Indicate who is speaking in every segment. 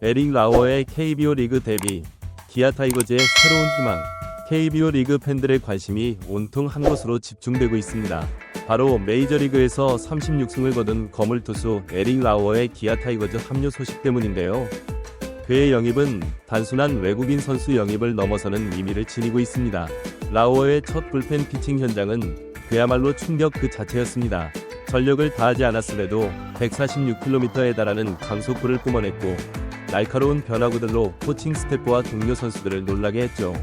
Speaker 1: 에릭 라워의 KBO 리그 데뷔, 기아 타이거즈의 새로운 희망. KBO 리그 팬들의 관심이 온통 한 곳으로 집중되고 있습니다. 바로 메이저리그에서 36승을 거둔 거물 투수 에릭 라워의 기아 타이거즈 합류 소식 때문인데요. 그의 영입은 단순한 외국인 선수 영입을 넘어서는 의미를 지니고 있습니다. 라워의 첫 불펜 피칭 현장은 그야말로 충격 그 자체였습니다. 전력을 다하지 않았음에도 146km에 달하는 강속구를 뿜어냈고 날카로운 변화구들로 코칭 스태프와 동료 선수들을 놀라게 했죠.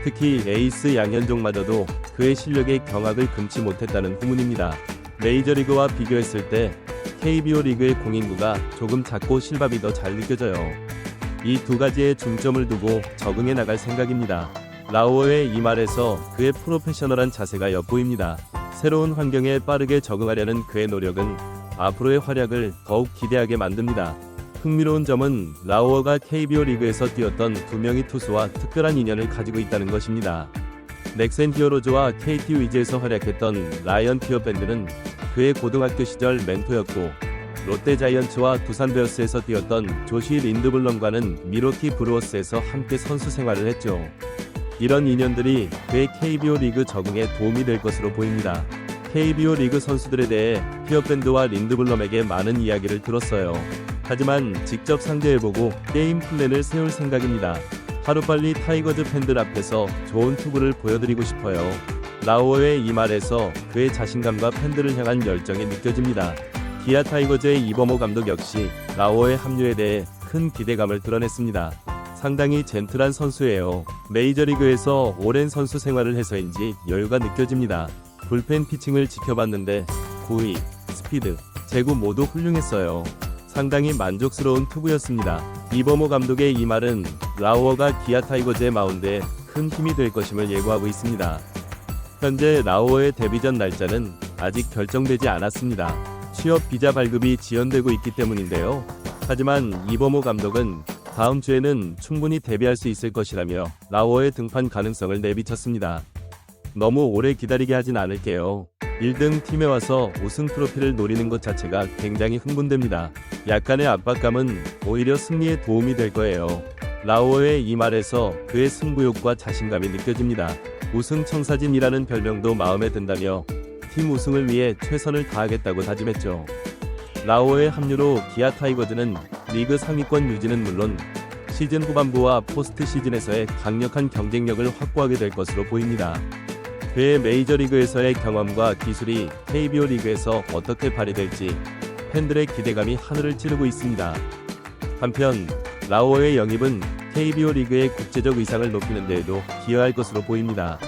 Speaker 1: 특히 에이스 양현종마저도 그의 실력에 경악을 금치 못했다는 후문입니다. 메이저리그와 비교했을 때 KBO 리그의 공인구가 조금 작고 실밥이 더 잘 느껴져요. 이 두 가지에 중점을 두고 적응해 나갈 생각입니다. 라워의 이 말에서 그의 프로페셔널한 자세가 엿보입니다. 새로운 환경에 빠르게 적응하려는 그의 노력은 앞으로의 활약을 더욱 기대하게 만듭니다. 흥미로운 점은 라워가 KBO 리그에서 뛰었던 두 명의 투수와 특별한 인연을 가지고 있다는 것입니다. 넥센 히어로즈와 KT 위즈에서 활약했던 라이언 피어밴드는 그의 고등학교 시절 멘토였고, 롯데 자이언츠와 두산 베어스에서 뛰었던 조시 린드블럼과는 미러키 브루어스에서 함께 선수 생활을 했죠. 이런 인연들이 그의 KBO 리그 적응에 도움이 될 것으로 보입니다. KBO 리그 선수들에 대해 피어밴드와 린드블럼에게 많은 이야기를 들었어요. 하지만 직접 상대해보고 게임 플랜을 세울 생각입니다. 하루빨리 타이거즈 팬들 앞에서 좋은 투구를 보여드리고 싶어요. 라워의 이 말에서 그의 자신감과 팬들을 향한 열정이 느껴집니다. 기아 타이거즈의 이범호 감독 역시 라워의 합류에 대해 큰 기대감을 드러냈습니다. 상당히 젠틀한 선수예요. 메이저리그에서 오랜 선수 생활을 해서인지 여유가 느껴집니다. 불펜 피칭을 지켜봤는데 구위, 스피드, 제구 모두 훌륭했어요. 상당히 만족스러운 투구였습니다. 이범호 감독의 이 말은 라워가 기아 타이거즈의 마운드에 큰 힘이 될 것임을 예고하고 있습니다. 현재 라워의 데뷔전 날짜는 아직 결정되지 않았습니다. 취업 비자 발급이 지연되고 있기 때문인데요. 하지만 이범호 감독은 다음 주에는 충분히 데뷔할 수 있을 것이라며 라워의 등판 가능성을 내비쳤습니다. 너무 오래 기다리게 하진 않을게요. 1등 팀에 와서 우승 트로피를 노리는 것 자체가 굉장히 흥분됩니다. 약간의 압박감은 오히려 승리에 도움이 될 거예요. 라워의 이 말에서 그의 승부욕과 자신감이 느껴집니다. 우승 청사진이라는 별명도 마음에 든다며 팀 우승을 위해 최선을 다하겠다고 다짐했죠. 라워의 합류로 기아 타이거즈는 리그 상위권 유지는 물론 시즌 후반부와 포스트 시즌에서의 강력한 경쟁력을 확보하게 될 것으로 보입니다. 그의 메이저리그에서의 경험과 기술이 KBO 리그에서 어떻게 발휘될지 팬들의 기대감이 하늘을 찌르고 있습니다. 한편 라워의 영입은 KBO 리그의 국제적 위상을 높이는 데에도 기여할 것으로 보입니다.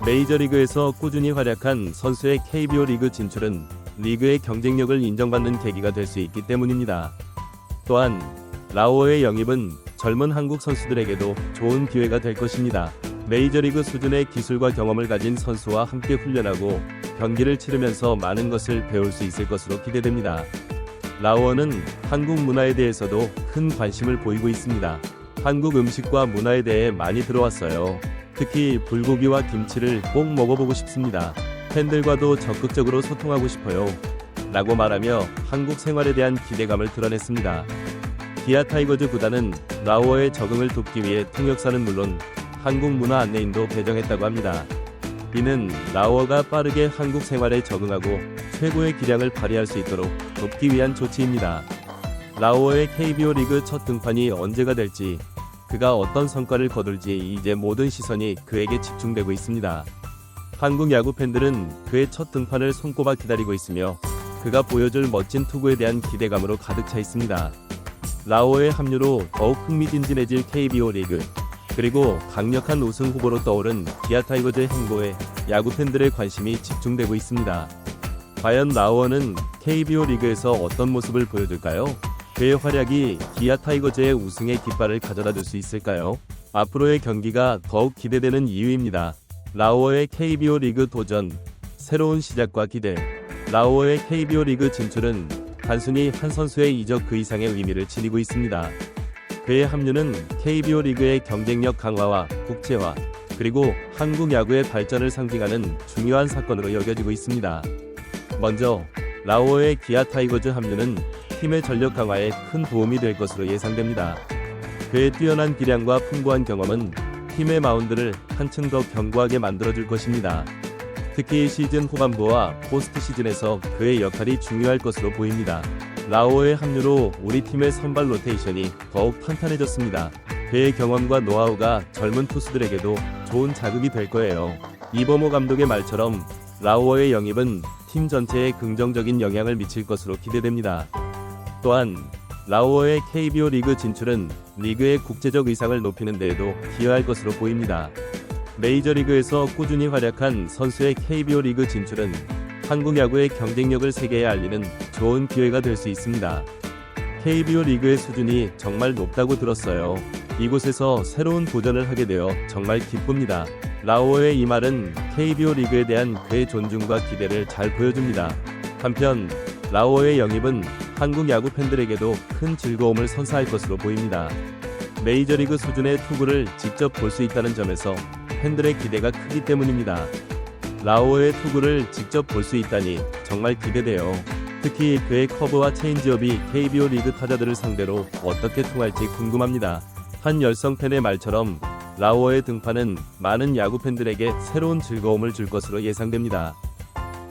Speaker 1: 메이저리그에서 꾸준히 활약한 선수의 KBO 리그 진출은 리그의 경쟁력을 인정받는 계기가 될 수 있기 때문입니다. 또한 라워의 영입은 젊은 한국 선수들에게도 좋은 기회가 될 것입니다. 메이저리그 수준의 기술과 경험을 가진 선수와 함께 훈련하고 경기를 치르면서 많은 것을 배울 수 있을 것으로 기대됩니다. 라워는 한국 문화에 대해서도 큰 관심을 보이고 있습니다. 한국 음식과 문화에 대해 많이 들어왔어요. 특히 불고기와 김치를 꼭 먹어보고 싶습니다. 팬들과도 적극적으로 소통하고 싶어요. 라고 말하며 한국 생활에 대한 기대감을 드러냈습니다. 기아 타이거즈 구단은 라워의 적응을 돕기 위해 통역사는 물론 한국 문화 안내인도 배정했다고 합니다. 이는 라워가 빠르게 한국 생활에 적응하고 최고의 기량을 발휘할 수 있도록 돕기 위한 조치입니다. 라워의 KBO 리그 첫 등판이 언제가 될지, 그가 어떤 성과를 거둘지 이제 모든 시선이 그에게 집중되고 있습니다. 한국 야구 팬들은 그의 첫 등판을 손꼽아 기다리고 있으며 그가 보여줄 멋진 투구에 대한 기대감으로 가득 차 있습니다. 라워의 합류로 더욱 흥미진진해질 KBO 리그, 그리고 강력한 우승 후보로 떠오른 기아 타이거즈의 행보에 야구 팬들의 관심이 집중되고 있습니다. 과연 라워는 KBO 리그에서 어떤 모습을 보여줄까요? 그의 활약이 기아 타이거즈의 우승의 깃발을 가져다 줄 수 있을까요? 앞으로의 경기가 더욱 기대되는 이유입니다. 라워의 KBO 리그 도전, 새로운 시작과 기대. 라워의 KBO 리그 진출은 단순히 한 선수의 이적 그 이상의 의미를 지니고 있습니다. 그의 합류는 KBO 리그의 경쟁력 강화와 국제화, 그리고 한국 야구의 발전을 상징하는 중요한 사건으로 여겨지고 있습니다. 먼저 라워의 기아 타이거즈 합류는 팀의 전력 강화에 큰 도움이 될 것으로 예상됩니다. 그의 뛰어난 기량과 풍부한 경험은 팀의 마운드를 한층 더 견고하게 만들어줄 것입니다. 특히 시즌 후반부와 포스트 시즌에서 그의 역할이 중요할 것으로 보입니다. 라오의 합류로 우리 팀의 선발 로테이션이 더욱 탄탄해졌습니다. 그의 경험과 노하우가 젊은 투수들에게도 좋은 자극이 될 거예요. 이범호 감독의 말처럼 라오의 영입은 팀 전체에 긍정적인 영향을 미칠 것으로 기대됩니다. 또한 라오의 KBO 리그 진출은 리그의 국제적 위상을 높이는 데에도 기여할 것으로 보입니다. 메이저리그에서 꾸준히 활약한 선수의 KBO 리그 진출은 한국 야구의 경쟁력을 세계에 알리는 좋은 기회가 될 수 있습니다. KBO 리그의 수준이 정말 높다고 들었어요. 이곳에서 새로운 도전을 하게 되어 정말 기쁩니다. 라오의 이 말은 KBO 리그에 대한 그의 존중과 기대를 잘 보여줍니다. 한편 라오의 영입은 한국 야구 팬들에게도 큰 즐거움을 선사할 것으로 보입니다. 메이저리그 수준의 투구를 직접 볼 수 있다는 점에서 팬들의 기대가 크기 때문입니다. 라오의 투구를 직접 볼 수 있다니 정말 기대돼요. 특히 그의 커브와 체인지업이 KBO 리그 타자들을 상대로 어떻게 통할지 궁금합니다. 한 열성 팬의 말처럼 라오의 등판은 많은 야구 팬들에게 새로운 즐거움을 줄 것으로 예상됩니다.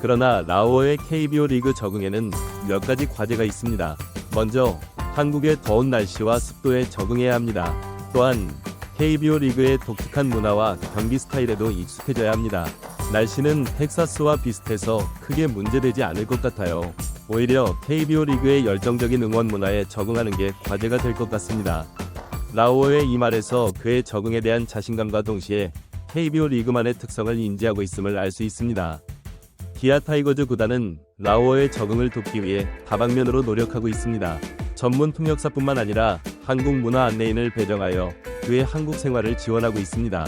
Speaker 1: 그러나 라오의 KBO 리그 적응에는 몇 가지 과제가 있습니다. 먼저 한국의 더운 날씨와 습도에 적응해야 합니다. 또한 KBO 리그의 독특한 문화와 경기 스타일에도 익숙해져야 합니다. 날씨는 텍사스와 비슷해서 크게 문제되지 않을 것 같아요. 오히려 KBO 리그의 열정적인 응원 문화에 적응하는 게 과제가 될 것 같습니다. 라오의 이 말에서 그의 적응에 대한 자신감과 동시에 KBO 리그만의 특성을 인지하고 있음을 알 수 있습니다. 기아 타이거즈 구단은 라오의 적응을 돕기 위해 다방면으로 노력하고 있습니다. 전문 통역사뿐만 아니라 한국 문화 안내인을 배정하여 그의 한국 생활을 지원하고 있습니다.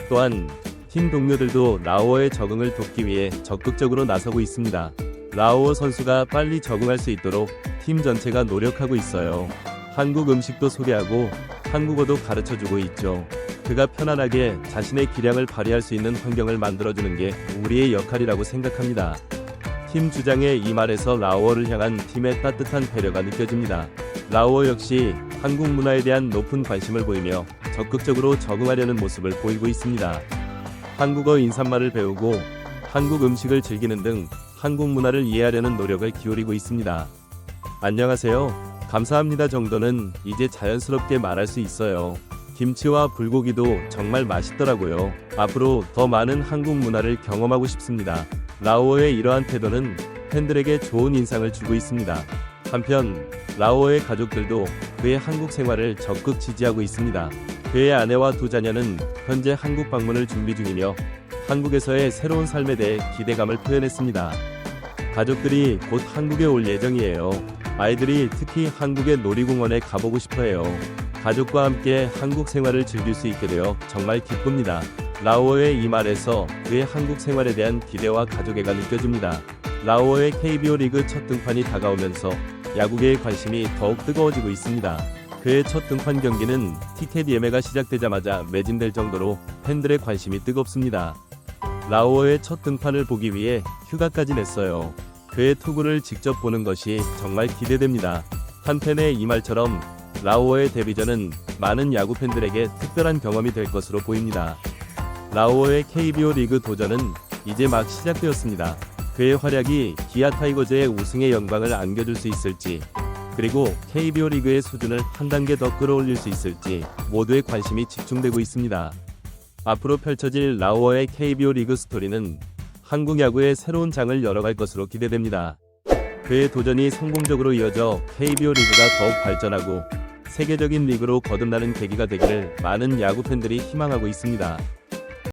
Speaker 1: 또한 팀 동료들도 라오의 적응을 돕기 위해 적극적으로 나서고 있습니다. 라오 선수가 빨리 적응할 수 있도록 팀 전체가 노력하고 있어요. 한국 음식도 소개하고 한국어도 가르쳐주고 있죠. 그가 편안하게 자신의 기량을 발휘할 수 있는 환경을 만들어주는 게 우리의 역할이라고 생각합니다. 팀 주장의 이 말에서 라오를 향한 팀의 따뜻한 배려가 느껴집니다. 라오 역시 한국 문화에 대한 높은 관심을 보이며 적극적으로 적응하려는 모습을 보이고 있습니다. 한국어 인사말을 배우고 한국 음식을 즐기는 등 한국 문화를 이해하려는 노력을 기울이고 있습니다. 안녕하세요. 감사합니다 정도는 이제 자연스럽게 말할 수 있어요. 김치와 불고기도 정말 맛있더라고요. 앞으로 더 많은 한국 문화를 경험하고 싶습니다. 라오의 이러한 태도는 팬들에게 좋은 인상을 주고 있습니다. 한편 라오의 가족들도 그의 한국 생활을 적극 지지하고 있습니다. 그의 아내와 두 자녀는 현재 한국 방문을 준비 중이며 한국에서의 새로운 삶에 대해 기대감을 표현했습니다. 가족들이 곧 한국에 올 예정이에요. 아이들이 특히 한국의 놀이공원에 가보고 싶어해요. 가족과 함께 한국 생활을 즐길 수 있게 되어 정말 기쁩니다. 라오의 이 말에서 그의 한국 생활에 대한 기대와 가족애가 느껴집니다. 라오의 KBO 리그 첫 등판이 다가오면서 야구계의 관심이 더욱 뜨거워지고 있습니다. 그의 첫 등판 경기는 티켓 예매가 시작되자마자 매진될 정도로 팬들의 관심이 뜨겁습니다. 라오의 첫 등판을 보기 위해 휴가까지 냈어요. 그의 투구를 직접 보는 것이 정말 기대됩니다. 한 팬의 이 말처럼 라오의 데뷔전은 많은 야구 팬들에게 특별한 경험이 될 것으로 보입니다. 라오의 KBO 리그 도전은 이제 막 시작되었습니다. 그의 활약이 기아 타이거즈의 우승의 영광을 안겨줄 수 있을지, 그리고 KBO 리그의 수준을 한 단계 더 끌어올릴 수 있을지 모두의 관심이 집중되고 있습니다. 앞으로 펼쳐질 라오의 KBO 리그 스토리는 한국 야구의 새로운 장을 열어갈 것으로 기대됩니다. 그의 도전이 성공적으로 이어져 KBO 리그가 더욱 발전하고 세계적인 리그로 거듭나는 계기가 되기를 많은 야구 팬들이 희망하고 있습니다.